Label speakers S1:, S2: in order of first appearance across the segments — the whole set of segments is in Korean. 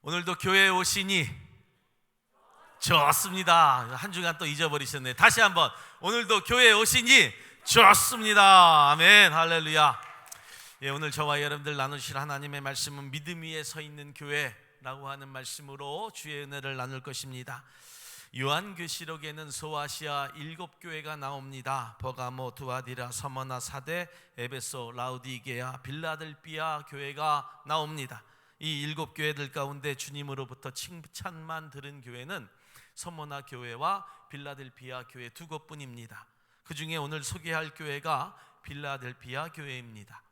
S1: 오늘도 교회에 오시니 좋습니다. 한 주간 또 잊어버리셨네. 다시 한번, 오늘도 교회에 오시니 좋습니다. 아멘, 할렐루야. 오늘 저와 여러분들 나누실 하나님의 말씀은 믿음 위에 서 있는 교회라고 하는 말씀으로 주의 은혜를 나눌 것입니다. 요한계시록에는 소아시아 7교회가 나옵니다. 버가모, 두아디라, 서머나, 사데, 에베소, 라우디게아, 빌라델비아 교회가 나옵니다. 이 7교회들 가운데 주님으로부터 칭찬만 들은 교회는 서머나 교회와 빌라델비아 교회 두 곳뿐입니다. 그 중에 오늘 소개할 교회가 빌라델비아 교회입니다.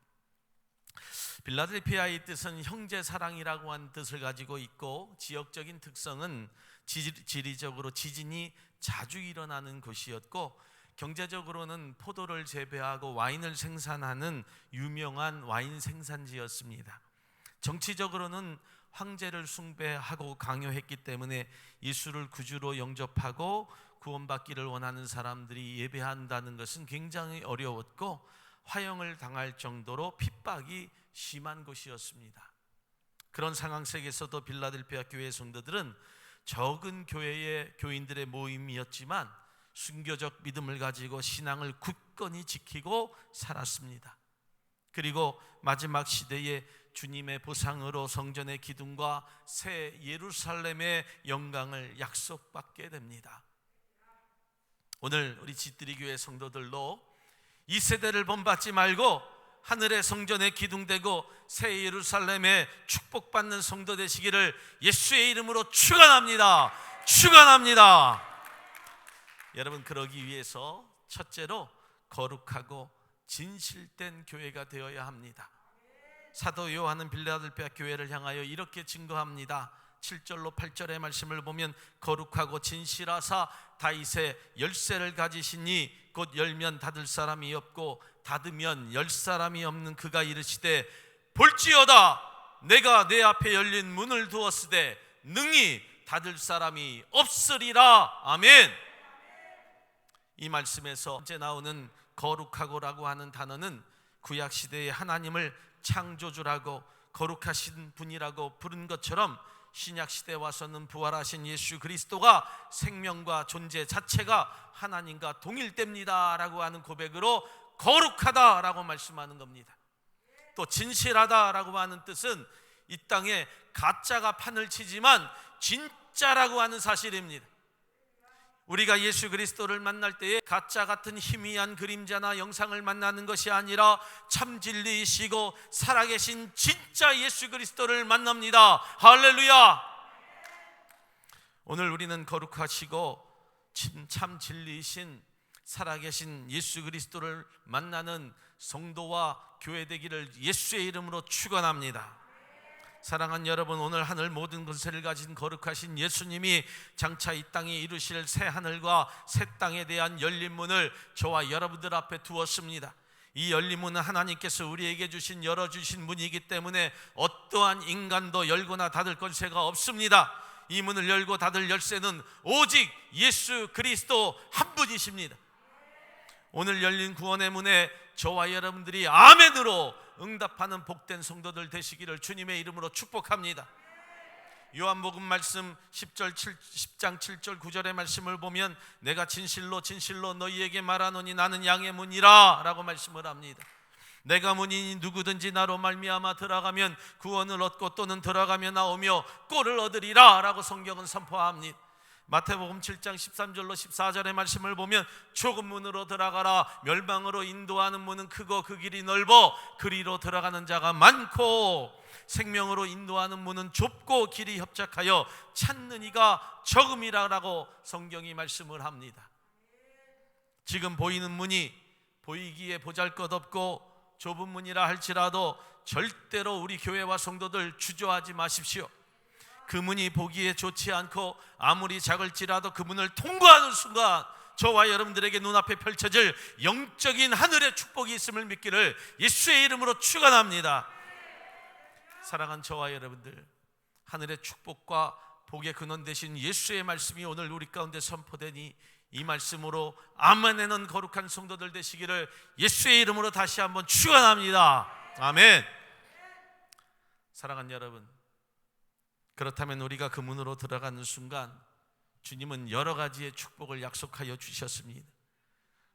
S1: 빌라델비아의 뜻은 형제 사랑이라고 하는 뜻을 가지고 있고, 지역적인 특성은 지리적으로 지진이 자주 일어나는 곳이었고, 경제적으로는 포도를 재배하고 와인을 생산하는 유명한 와인 생산지였습니다. 정치적으로는 황제를 숭배하고 강요했기 때문에 예수를 구주로 영접하고 구원받기를 원하는 사람들이 예배한다는 것은 굉장히 어려웠고, 화형을 당할 정도로 핍박이 심한 곳이었습니다. 그런 상황 속에서도 빌라델비아 교회 성도들은 적은 교회의 교인들의 모임이었지만 순교적 믿음을 가지고 신앙을 굳건히 지키고 살았습니다. 그리고 마지막 시대에 주님의 보상으로 성전의 기둥과 새 예루살렘의 영광을 약속받게 됩니다. 오늘 우리 지뜨리 교회 성도들로 이 세대를 본받지 말고 하늘의 성전에 기둥되고 새 예루살렘에 축복받는 성도 되시기를 예수의 이름으로 축원합니다. 축원합니다. 여러분, 그러기 위해서 첫째로 거룩하고 진실된 교회가 되어야 합니다. 사도 요한은 빌라델비아 교회를 향하여 이렇게 증거합니다. 7절로 8절의 말씀을 보면, 거룩하고 진실하사 다윗의 열쇠를 가지시니 곧 열면 닫을 사람이 없고 닫으면 열 사람이 없는 그가 이르시되, 볼지어다 내가 내 앞에 열린 문을 두었으되 능히 닫을 사람이 없으리라. 아멘. 이 말씀에서 현재 나오는 거룩하고라고 하는 단어는 구약시대의 하나님을 창조주라고 거룩하신 분이라고 부른 것처럼, 신약시대에 와서는 부활하신 예수 그리스도가 생명과 존재 자체가 하나님과 동일됩니다 라고 하는 고백으로 거룩하다라고 말씀하는 겁니다. 또 진실하다라고 하는 뜻은 이 땅에 가짜가 판을 치지만 진짜라고 하는 사실입니다. 우리가 예수 그리스도를 만날 때에 가짜 같은 희미한 그림자나 영상을 만나는 것이 아니라 참 진리이시고 살아계신 진짜 예수 그리스도를 만납니다. 할렐루야. 오늘 우리는 거룩하시고 참 진리이신 살아계신 예수 그리스도를 만나는 성도와 교회 되기를 예수의 이름으로 축원합니다. 사랑하는 여러분, 오늘 하늘 모든 권세를 가진 거룩하신 예수님이 장차 이 땅에 이루실 새 하늘과 새 땅에 대한 열린 문을 저와 여러분들 앞에 두었습니다. 이 열린 문은 하나님께서 우리에게 열어주신 문이기 때문에 어떠한 인간도 열거나 닫을 권세가 없습니다. 이 문을 열고 닫을 열쇠는 오직 예수 그리스도 한 분이십니다. 오늘 열린 구원의 문에 저와 여러분들이 아멘으로 응답하는 복된 성도들 되시기를 주님의 이름으로 축복합니다. 요한복음 말씀 10장 7절 9절의 말씀을 보면, 내가 진실로 진실로 너희에게 말하노니 나는 양의 문이라 라고 말씀을 합니다. 내가 문이니 누구든지 나로 말미암아 들어가면 구원을 얻고 또는 들어가며 나오며 꼴을 얻으리라 라고 성경은 선포합니다. 마태복음 7장 13절로 14절의 말씀을 보면, 좁은 문으로 들어가라. 멸망으로 인도하는 문은 크고 그 길이 넓어 그리로 들어가는 자가 많고, 생명으로 인도하는 문은 좁고 길이 협착하여 찾는 이가 적음이라고 성경이 말씀을 합니다. 지금 보이는 문이 보이기에 보잘것없고 좁은 문이라 할지라도 절대로 우리 교회와 성도들 주저하지 마십시오. 그 문이 보기에 좋지 않고 아무리 작을지라도 그 문을 통과하는 순간 저와 여러분들에게 눈앞에 펼쳐질 영적인 하늘의 축복이 있음을 믿기를 예수의 이름으로 축원합니다. 사랑하는 저와 여러분들, 하늘의 축복과 복의 근원 되신 예수의 말씀이 오늘 우리 가운데 선포되니 이 말씀으로 아멘에는 거룩한 성도들 되시기를 예수의 이름으로 다시 한번 축원합니다. 아멘. 사랑하는 여러분, 그렇다면 우리가 그 문으로 들어가는 순간 주님은 여러 가지의 축복을 약속하여 주셨습니다.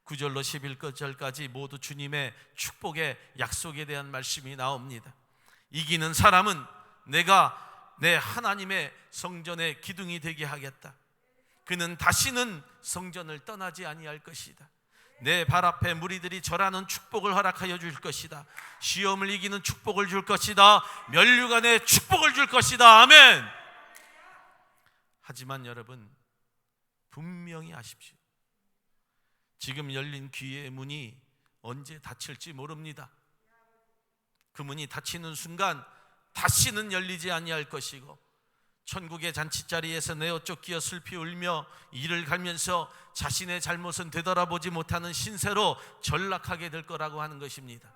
S1: 9절로 11절까지 모두 주님의 축복의 약속에 대한 말씀이 나옵니다. 이기는 사람은 내가 내 하나님의 성전의 기둥이 되게 하겠다. 그는 다시는 성전을 떠나지 아니할 것이다. 내 발 앞에 무리들이 절하는 축복을 허락하여 줄 것이다. 시험을 이기는 축복을 줄 것이다. 면류관의 축복을 줄 것이다. 아멘. 하지만 여러분, 분명히 아십시오. 지금 열린 귀의 문이 언제 닫힐지 모릅니다. 그 문이 닫히는 순간 다시는 열리지 아니할 것이고, 천국의 잔치자리에서 내어 쫓기어 슬피 울며 이를 갈면서 자신의 잘못은 되돌아보지 못하는 신세로 전락하게 될 거라고 하는 것입니다.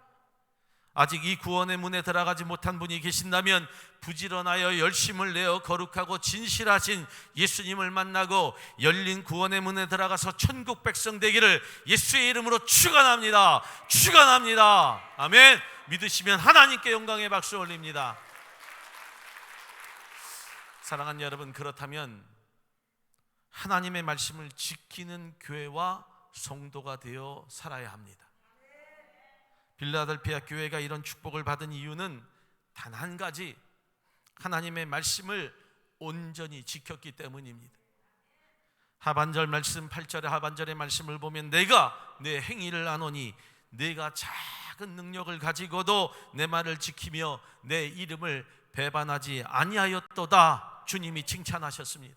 S1: 아직 이 구원의 문에 들어가지 못한 분이 계신다면 부지런하여 열심을 내어 거룩하고 진실하신 예수님을 만나고 열린 구원의 문에 들어가서 천국 백성 되기를 예수의 이름으로 축원합니다. 축원합니다. 아멘. 믿으시면 하나님께 영광의 박수 올립니다. 사랑하는 여러분, 그렇다면 하나님의 말씀을 지키는 교회와 성도가 되어 살아야 합니다. 빌라델피아 교회가 이런 축복을 받은 이유는 단 한 가지, 하나님의 말씀을 온전히 지켰기 때문입니다. 하반절 말씀 8절의 하반절의 말씀을 보면 내가 내 행위를 아노니 내가 작은 능력을 가지고도 내 말을 지키며 내 이름을 배반하지 아니하였도다. 주님이 칭찬하셨습니다.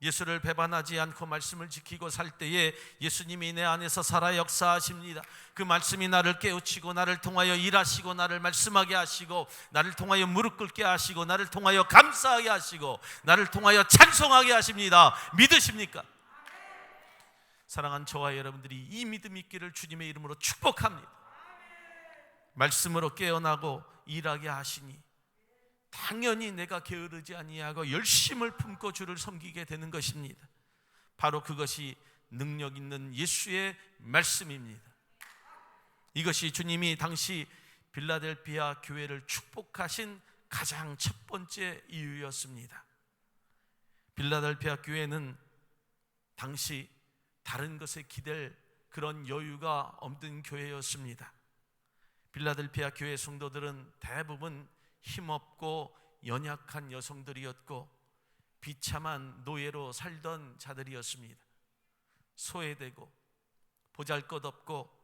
S1: 예수를 배반하지 않고 말씀을 지키고 살 때에 예수님이 내 안에서 살아 역사하십니다. 그 말씀이 나를 깨우치고 나를 통하여 일하시고 나를 말씀하게 하시고 나를 통하여 무릎 꿇게 하시고 나를 통하여 감사하게 하시고 나를 통하여 찬송하게 하십니다. 믿으십니까? 사랑하는 저와 여러분들이 이 믿음 있기를 주님의 이름으로 축복합니다. 말씀으로 깨어나고 일하게 하시니 당연히 내가 게으르지 아니하고 열심을 품고 주를 섬기게 되는 것입니다. 바로 그것이 능력 있는 예수의 말씀입니다. 이것이 주님이 당시 빌라델피아 교회를 축복하신 가장 첫 번째 이유였습니다. 빌라델피아 교회는 당시 다른 것에 기댈 그런 여유가 없는 교회였습니다. 빌라델피아 교회 성도들은 대부분 힘없고 연약한 여성들이었고 비참한 노예로 살던 자들이었습니다. 소외되고 보잘것없고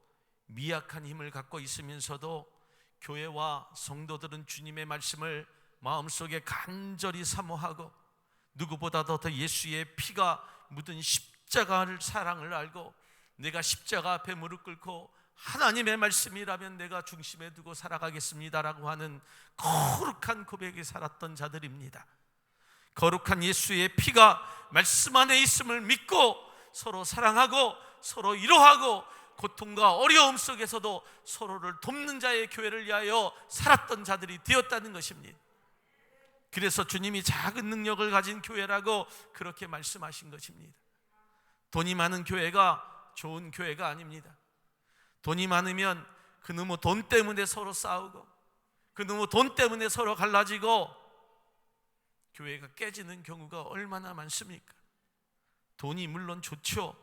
S1: 미약한 힘을 갖고 있으면서도 교회와 성도들은 주님의 말씀을 마음속에 간절히 사모하고 누구보다도 더 예수의 피가 묻은 십자가를 사랑을 알고 내가 십자가 앞에 무릎 꿇고 하나님의 말씀이라면 내가 중심에 두고 살아가겠습니다라고 하는 거룩한 고백에 살았던 자들입니다. 거룩한 예수의 피가 말씀 안에 있음을 믿고 서로 사랑하고 서로 위로하고 고통과 어려움 속에서도 서로를 돕는 자의 교회를 위하여 살았던 자들이 되었다는 것입니다. 그래서 주님이 작은 능력을 가진 교회라고 그렇게 말씀하신 것입니다. 돈이 많은 교회가 좋은 교회가 아닙니다. 돈이 많으면 그놈의 돈 때문에 서로 싸우고 그놈의 돈 때문에 서로 갈라지고 교회가 깨지는 경우가 얼마나 많습니까? 돈이 물론 좋죠.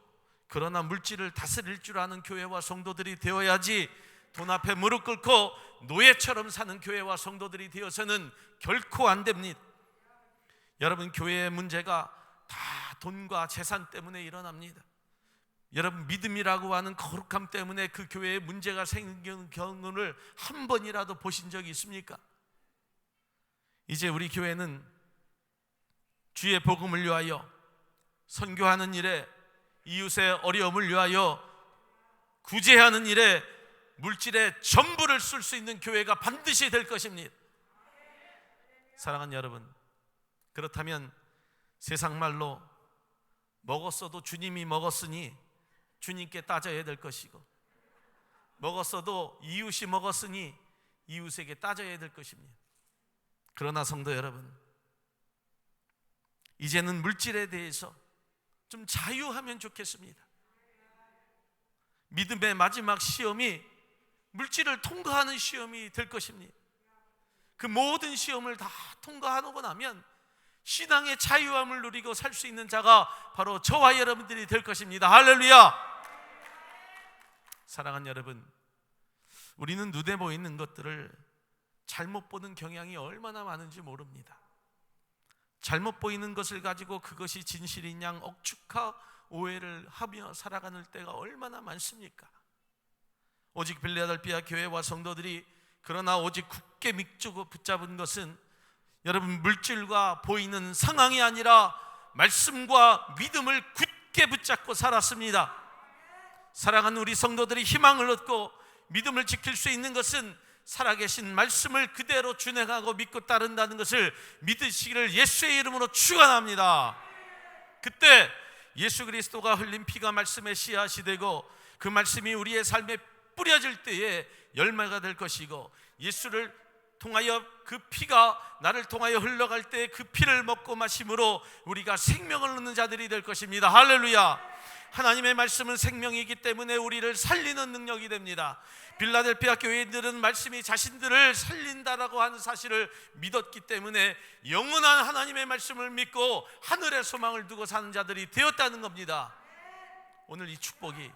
S1: 그러나 물질을 다스릴 줄 아는 교회와 성도들이 되어야지 돈 앞에 무릎 꿇고 노예처럼 사는 교회와 성도들이 되어서는 결코 안 됩니다. 여러분, 교회의 문제가 다 돈과 재산 때문에 일어납니다. 여러분, 믿음이라고 하는 거룩함 때문에 그 교회에 문제가 생기는 경우를 한 번이라도 보신 적이 있습니까? 이제 우리 교회는 주의 복음을 위하여 선교하는 일에 이웃의 어려움을 위하여 구제하는 일에 물질의 전부를 쓸 수 있는 교회가 반드시 될 것입니다. 사랑하는 여러분, 그렇다면 세상 말로 먹었어도 주님이 먹었으니 주님께 따져야 될 것이고 먹었어도 이웃이 먹었으니 이웃에게 따져야 될 것입니다. 그러나 성도 여러분, 이제는 물질에 대해서 좀 자유하면 좋겠습니다. 믿음의 마지막 시험이 물질을 통과하는 시험이 될 것입니다. 그 모든 시험을 다 통과하고 나면 신앙의 자유함을 누리고 살 수 있는 자가 바로 저와 여러분들이 될 것입니다. 할렐루야. 사랑하는 여러분, 우리는 눈에 보이는 것들을 잘못 보는 경향이 얼마나 많은지 모릅니다. 잘못 보이는 것을 가지고 그것이 진실인 양 억측하 오해를 하며 살아가는 때가 얼마나 많습니까? 오직 빌라델피아 교회와 성도들이 그러나 오직 굳게 믿고 붙잡은 것은 여러분, 물질과 보이는 상황이 아니라 말씀과 믿음을 굳게 붙잡고 살았습니다. 사랑하는 우리 성도들이 희망을 얻고 믿음을 지킬 수 있는 것은 살아계신 말씀을 그대로 준행하고 믿고 따른다는 것을 믿으시기를 예수의 이름으로 축원합니다. 그때 예수 그리스도가 흘린 피가 말씀의 씨앗이 되고 그 말씀이 우리의 삶에 뿌려질 때에 열매가 될 것이고, 예수를 통하여 그 피가 나를 통하여 흘러갈 때 그 피를 먹고 마심으로 우리가 생명을 얻는 자들이 될 것입니다. 할렐루야. 하나님의 말씀은 생명이기 때문에 우리를 살리는 능력이 됩니다. 빌라델피아 교회인들은 말씀이 자신들을 살린다라고 하는 사실을 믿었기 때문에 영원한 하나님의 말씀을 믿고 하늘의 소망을 두고 사는 자들이 되었다는 겁니다. 오늘 이 축복이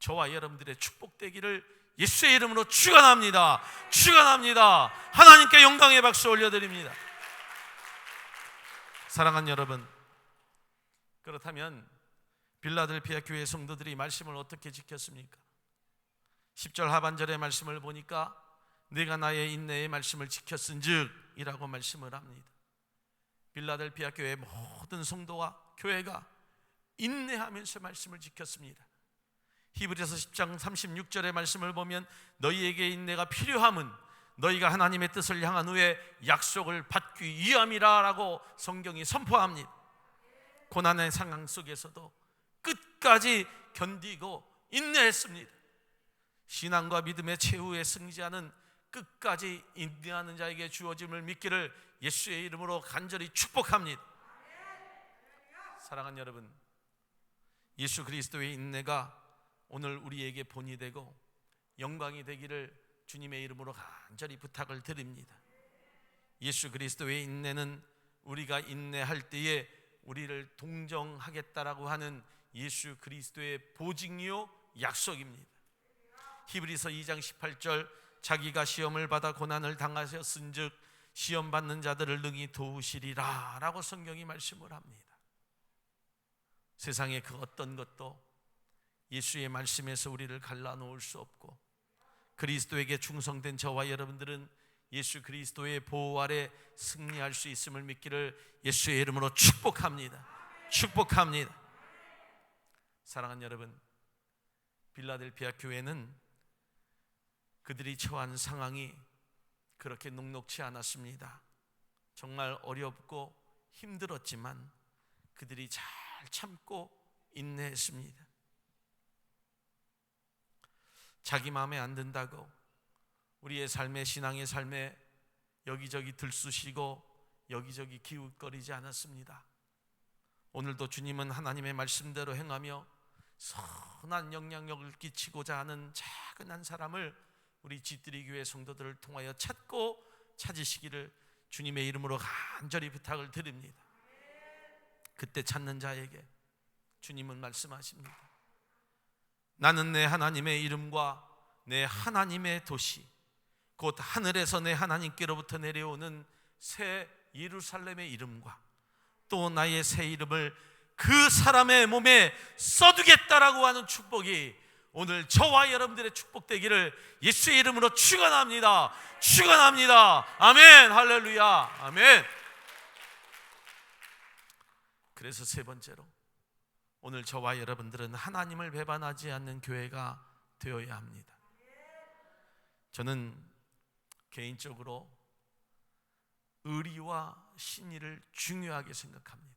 S1: 저와 여러분들의 축복되기를 예수의 이름으로 축원합니다. 축원합니다. 하나님께 영광의 박수 올려드립니다. 사랑하는 여러분, 그렇다면 빌라델피아 교회 성도들이 말씀을 어떻게 지켰습니까? 10절 하반절의 말씀을 보니까 내가 나의 인내의 말씀을 지켰은즉 이라고 말씀을 합니다. 빌라델피아 교회의 모든 성도와 교회가 인내하면서 말씀을 지켰습니다. 히브리서 10장 36절의 말씀을 보면 너희에게 인내가 필요함은 너희가 하나님의 뜻을 향한 후에 약속을 받기 위함이라 라고 성경이 선포합니다. 고난의 상황 속에서도 끝까지 견디고 인내했습니다. 신앙과 믿음의 최후의 승자는 끝까지 인내하는 자에게 주어짐을 믿기를 예수의 이름으로 간절히 축복합니다. 사랑하는 여러분, 예수 그리스도의 인내가 오늘 우리에게 본이 되고 영광이 되기를 주님의 이름으로 간절히 부탁을 드립니다. 예수 그리스도의 인내는 우리가 인내할 때에 우리를 동정하겠다라고 하는 예수 그리스도의 보증이요 약속입니다. 히브리서 2장 18절 자기가 시험을 받아 고난을 당하셨은즉 시험 받는 자들을 능히 도우시리라 라고 성경이 말씀을 합니다. 세상의 그 어떤 것도 예수의 말씀에서 우리를 갈라놓을 수 없고, 그리스도에게 충성된 저와 여러분들은 예수 그리스도의 보호 아래 승리할 수 있음을 믿기를 예수의 이름으로 축복합니다. 축복합니다. 사랑하는 여러분, 빌라델피아 교회는 그들이 처한 상황이 그렇게 녹록지 않았습니다. 정말 어렵고 힘들었지만 그들이 잘 참고 인내했습니다. 자기 마음에 안 든다고 우리의 삶의 신앙의 삶에 여기저기 들쑤시고 여기저기 기웃거리지 않았습니다. 오늘도 주님은 하나님의 말씀대로 행하며 선한 영향력을 끼치고자 하는 작은 한 사람을 우리 집들이 교회 성도들을 통하여 찾고 찾으시기를 주님의 이름으로 간절히 부탁을 드립니다. 그때 찾는 자에게 주님은 말씀하십니다. 나는 내 하나님의 이름과 내 하나님의 도시 곧 하늘에서 내 하나님께로부터 내려오는 새 예루살렘의 이름과 또 나의 새 이름을 그 사람의 몸에 써두겠다라고 하는 축복이 오늘 저와 여러분들의 축복되기를 예수의 이름으로 축원합니다. 축원합니다. 아멘. 할렐루야. 아멘. 그래서 세 번째로 오늘 저와 여러분들은 하나님을 배반하지 않는 교회가 되어야 합니다. 저는 개인적으로 의리와 신의를 중요하게 생각합니다.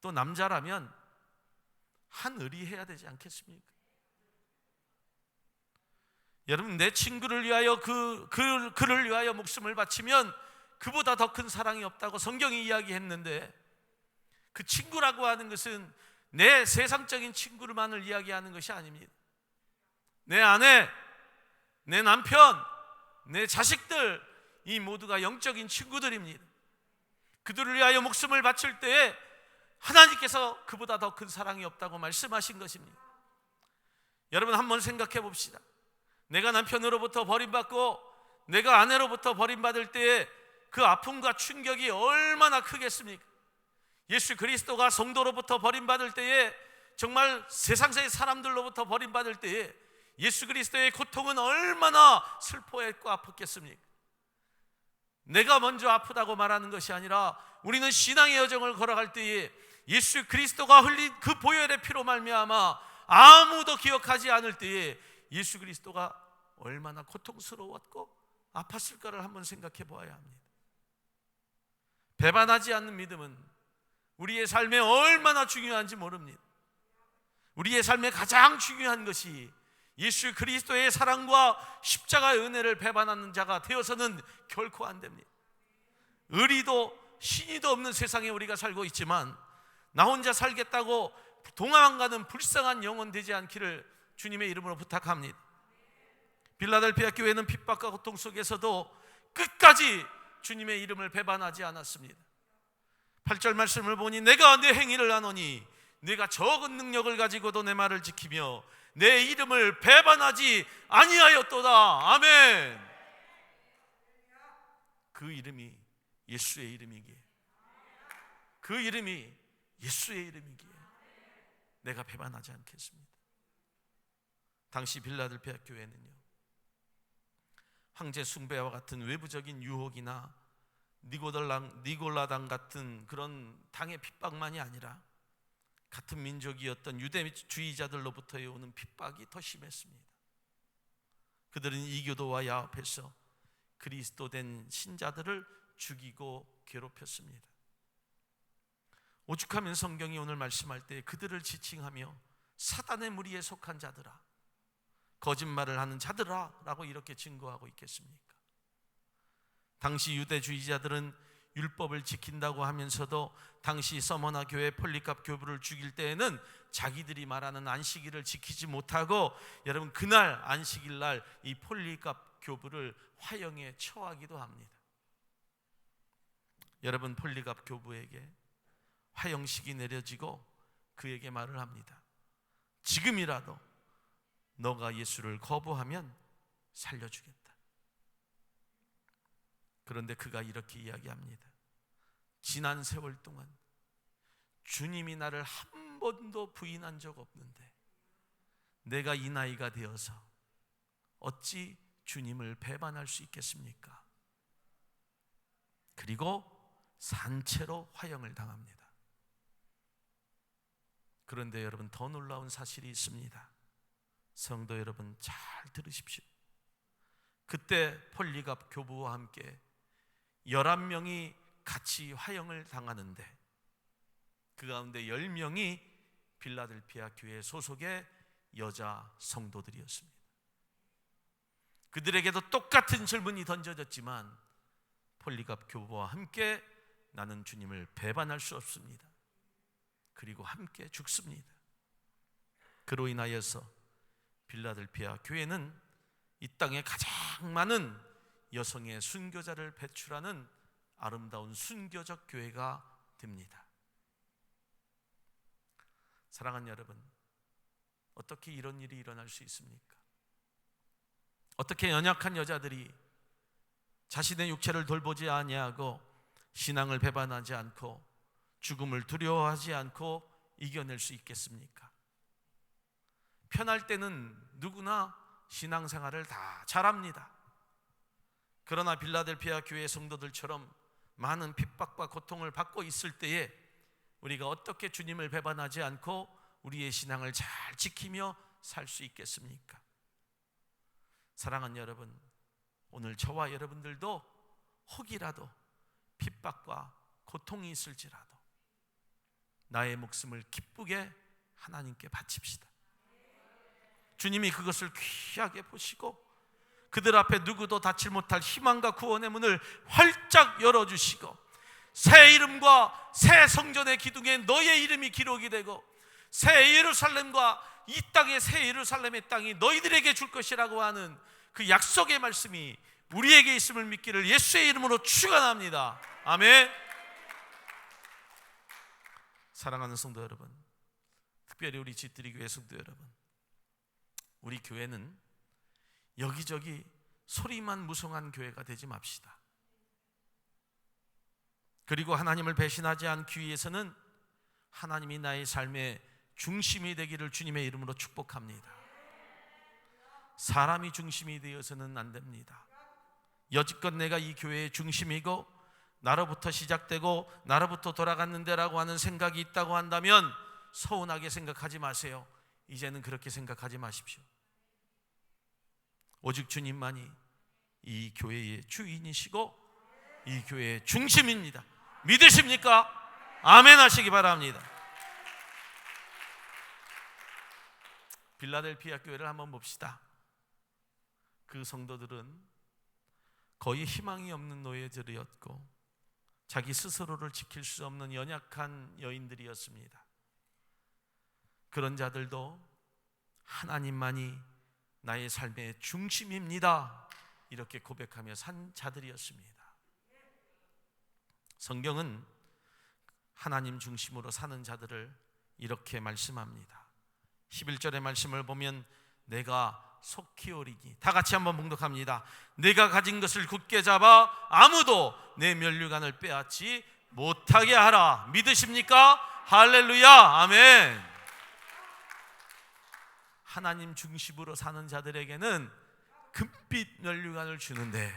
S1: 또 남자라면 한의리 해야 되지 않겠습니까? 여러분, 내 친구를 위하여 그를 위하여 목숨을 바치면 그보다 더 큰 사랑이 없다고 성경이 이야기했는데, 그 친구라고 하는 것은 내 세상적인 친구만을 이야기하는 것이 아닙니다. 내 아내, 내 남편, 내 자식들, 이 모두가 영적인 친구들입니다. 그들을 위하여 목숨을 바칠 때에 하나님께서 그보다 더 큰 사랑이 없다고 말씀하신 것입니다. 여러분, 한번 생각해 봅시다. 내가 남편으로부터 버림받고 내가 아내로부터 버림받을 때에 그 아픔과 충격이 얼마나 크겠습니까? 예수 그리스도가 성도로부터 버림받을 때에, 정말 세상의 사람들로부터 버림받을 때에 예수 그리스도의 고통은 얼마나 슬퍼했고 아팠겠습니까? 내가 먼저 아프다고 말하는 것이 아니라 우리는 신앙의 여정을 걸어갈 때에 예수 그리스도가 흘린 그 보혈의 피로 말미암아 아무도 기억하지 않을 때에 예수 그리스도가 얼마나 고통스러웠고 아팠을까를 한번 생각해 보아야 합니다. 배반하지 않는 믿음은 우리의 삶에 얼마나 중요한지 모릅니다. 우리의 삶에 가장 중요한 것이 예수 그리스도의 사랑과 십자가의 은혜를 배반하는 자가 되어서는 결코 안 됩니다. 의리도 신의도 없는 세상에 우리가 살고 있지만 나 혼자 살겠다고 도망가는 불쌍한 영혼 되지 않기를 주님의 이름으로 부탁합니다. 빌라델피아 교회는 핍박과 고통 속에서도 끝까지 주님의 이름을 배반하지 않았습니다. 8절 말씀을 보니 내가 내 행위를 아노니 내가 적은 능력을 가지고도 내 말을 지키며 내 이름을 배반하지 아니하였도다. 아멘. 그 이름이 예수의 이름이기에, 그 이름이 예수의 이름이기에 내가 배반하지 않겠습니다. 당시 빌라델피아 교회는요, 황제 숭배와 같은 외부적인 유혹이나 니골라당 같은 그런 당의 핍박만이 아니라 같은 민족이었던 유대주의자들로부터 오는 핍박이 더 심했습니다. 그들은 이교도와 야합해서 그리스도된 신자들을 죽이고 괴롭혔습니다. 오죽하면 성경이 오늘 말씀할 때 그들을 지칭하며 사단의 무리에 속한 자들아, 거짓말을 하는 자들아 라고 이렇게 증거하고 있겠습니까? 당시 유대주의자들은 율법을 지킨다고 하면서도 당시 서머나 교회 폴리갑 교부를 죽일 때에는 자기들이 말하는 안식일을 지키지 못하고, 여러분, 그날 안식일 날 이 폴리갑 교부를 화형에 처하기도 합니다. 여러분, 폴리갑 교부에게 화형식이 내려지고 그에게 말을 합니다. 지금이라도 너가 예수를 거부하면 살려주겠다. 그런데 그가 이렇게 이야기합니다. 지난 세월 동안 주님이 나를 한 번도 부인한 적 없는데 내가 이 나이가 되어서 어찌 주님을 배반할 수 있겠습니까? 그리고 산채로 화형을 당합니다. 그런데 여러분, 더 놀라운 사실이 있습니다. 성도 여러분, 잘 들으십시오. 그때 폴리갑 교부와 함께 11명이 같이 화형을 당하는데 그 가운데 10명이 빌라델피아 교회 소속의 여자 성도들이었습니다. 그들에게도 똑같은 질문이 던져졌지만 폴리갑 교부와 함께 나는 주님을 배반할 수 없습니다. 그리고 함께 죽습니다. 그로 인하여서 빌라델피아 교회는 이 땅에 가장 많은 여성의 순교자를 배출하는 아름다운 순교적 교회가 됩니다. 사랑하는 여러분, 어떻게 이런 일이 일어날 수 있습니까? 어떻게 연약한 여자들이 자신의 육체를 돌보지 아니하고 신앙을 배반하지 않고 죽음을 두려워하지 않고 이겨낼 수 있겠습니까? 편할 때는 누구나 신앙생활을 다 잘합니다. 그러나 빌라델피아 교회 성도들처럼 많은 핍박과 고통을 받고 있을 때에 우리가 어떻게 주님을 배반하지 않고 우리의 신앙을 잘 지키며 살 수 있겠습니까? 사랑하는 여러분, 오늘 저와 여러분들도 혹이라도 핍박과 고통이 있을지라도 나의 목숨을 기쁘게 하나님께 바칩시다. 주님이 그것을 귀하게 보시고 그들 앞에 누구도 닫지 못할 희망과 구원의 문을 활짝 열어주시고 새 이름과 새 성전의 기둥에 너의 이름이 기록이 되고 새 예루살렘과 이 땅의 새 예루살렘의 땅이 너희들에게 줄 것이라고 하는 그 약속의 말씀이 우리에게 있음을 믿기를 예수의 이름으로 축원합니다. 아멘. 사랑하는 성도 여러분, 특별히 우리 짓들이 교회 성도 여러분, 우리 교회는 여기저기 소리만 무성한 교회가 되지 맙시다. 그리고 하나님을 배신하지 않기 위해서는 하나님이 나의 삶의 중심이 되기를 주님의 이름으로 축복합니다. 사람이 중심이 되어서는 안 됩니다. 여지껏 내가 이 교회의 중심이고 나로부터 시작되고 나로부터 돌아갔는데라고 하는 생각이 있다고 한다면 서운하게 생각하지 마세요. 이제는 그렇게 생각하지 마십시오. 오직 주님만이 이 교회의 주인이시고 이 교회의 중심입니다. 믿으십니까? 아멘 하시기 바랍니다. 빌라델피아 교회를 한번 봅시다. 그 성도들은 거의 희망이 없는 노예들이었고 자기 스스로를 지킬 수 없는 연약한 여인들이었습니다. 그런 자들도 하나님만이 나의 삶의 중심입니다, 이렇게 고백하며 산 자들이었습니다. 성경은 하나님 중심으로 사는 자들을 이렇게 말씀합니다. 11절의 말씀을 보면 내가 속히 오리니, 다 같이 한번 봉독합니다. 내가 가진 것을 굳게 잡아 아무도 내 면류관을 빼앗지 못하게 하라. 믿으십니까? 할렐루야, 아멘. 하나님 중심으로 사는 자들에게는 금빛 면류관을 주는데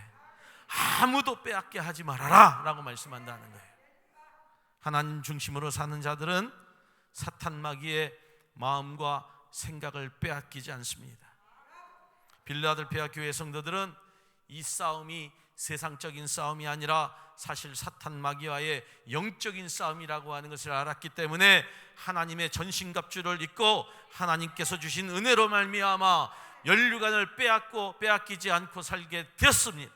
S1: 아무도 빼앗게 하지 말아라 라고 말씀한다는 거예요. 하나님 중심으로 사는 자들은 사탄 마귀의 마음과 생각을 빼앗기지 않습니다. 빌라델피아 교회 성도들은 이 싸움이 세상적인 싸움이 아니라 사실 사탄 마귀와의 영적인 싸움이라고 하는 것을 알았기 때문에 하나님의 전신갑주를 입고 하나님께서 주신 은혜로 말미암아 면류관을 빼앗기지 않고 살게 되었습니다.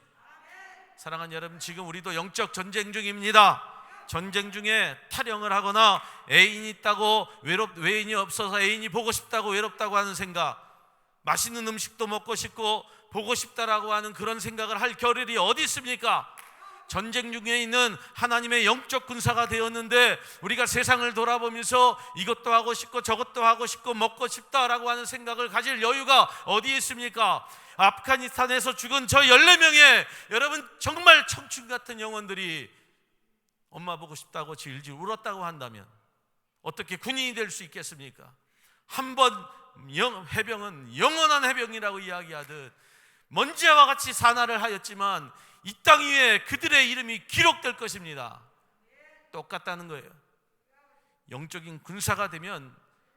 S1: 사랑하는 여러분, 지금 우리도 영적 전쟁 중입니다. 전쟁 중에 타령을 하거나 애인이 있다고 애인이 없어서 애인이 보고 싶다고 외롭다고 하는 생각, 맛있는 음식도 먹고 싶고 보고 싶다라고 하는 그런 생각을 할 겨를이 어디 있습니까? 전쟁 중에 있는 하나님의 영적 군사가 되었는데 우리가 세상을 돌아보면서 이것도 하고 싶고 저것도 하고 싶고 먹고 싶다라고 하는 생각을 가질 여유가 어디에 있습니까? 아프가니스탄에서 죽은 저 14명의 여러분 정말 청춘 같은 영혼들이 엄마 보고 싶다고 질질 울었다고 한다면 어떻게 군인이 될 수 있겠습니까? 한번 해병은 영원한 해병이라고 이야기하듯 먼지와 같이 산화를 하였지만 이 땅 위에 그들의 이름이 기록될 것입니다. 똑같다는 거예요. 영적인 군사가 되면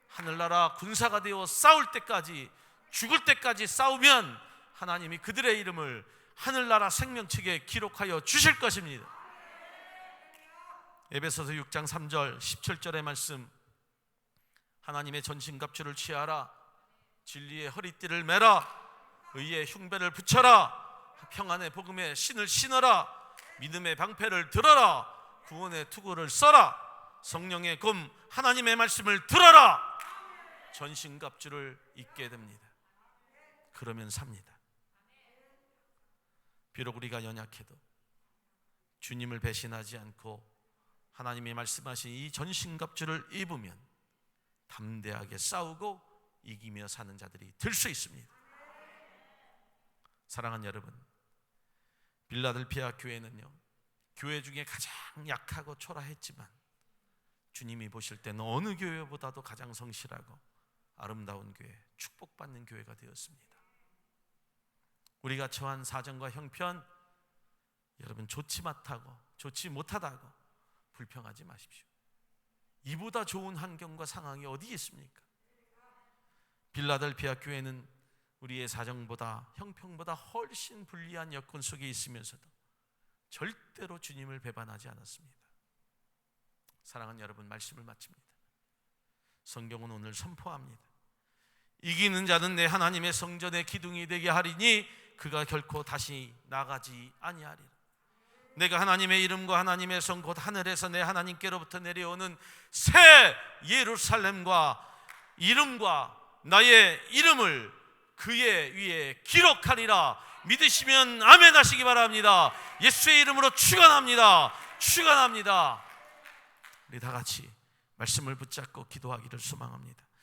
S1: 하늘나라 군사가 되어 싸울 때까지, 죽을 때까지 싸우면 하나님이 그들의 이름을 하늘나라 생명책에 기록하여 주실 것입니다. 에베소서 6장 3절 17절의 말씀, 하나님의 전신갑주를 취하라, 진리의 허리띠를 매라, 의의 흉배를 붙여라, 평안의 복음의 신을 신어라, 믿음의 방패를 들어라, 구원의 투구를 써라, 성령의 검 하나님의 말씀을 들어라. 전신갑주를 입게 됩니다. 그러면 삽니다. 비록 우리가 연약해도 주님을 배신하지 않고 하나님이 말씀하신 이 전신갑주를 입으면 담대하게 싸우고 이기며 사는 자들이 될 수 있습니다. 사랑하는 여러분, 빌라델피아 교회는요, 교회 중에 가장 약하고 초라했지만 주님이 보실 때는 어느 교회보다도 가장 성실하고 아름다운 교회, 축복받는 교회가 되었습니다. 우리가 처한 사정과 형편, 여러분 좋지 못하다고 불평하지 마십시오. 이보다 좋은 환경과 상황이 어디 있습니까? 빌라델피아 교회는 우리의 사정보다, 형편보다 훨씬 불리한 여건 속에 있으면서도 절대로 주님을 배반하지 않았습니다. 사랑하는 여러분, 말씀을 마칩니다. 성경은 오늘 선포합니다. 이기는 자는 내 하나님의 성전의 기둥이 되게 하리니 그가 결코 다시 나가지 아니하리라. 내가 하나님의 이름과 하나님의 성 곧 하늘에서 내 하나님께로부터 내려오는 새 예루살렘과 이름과 나의 이름을 그의 위에 기록하리라. 믿으시면 아멘 하시기 바랍니다. 예수의 이름으로 축원합니다. 축원합니다. 우리 다 같이 말씀을 붙잡고 기도하기를 소망합니다.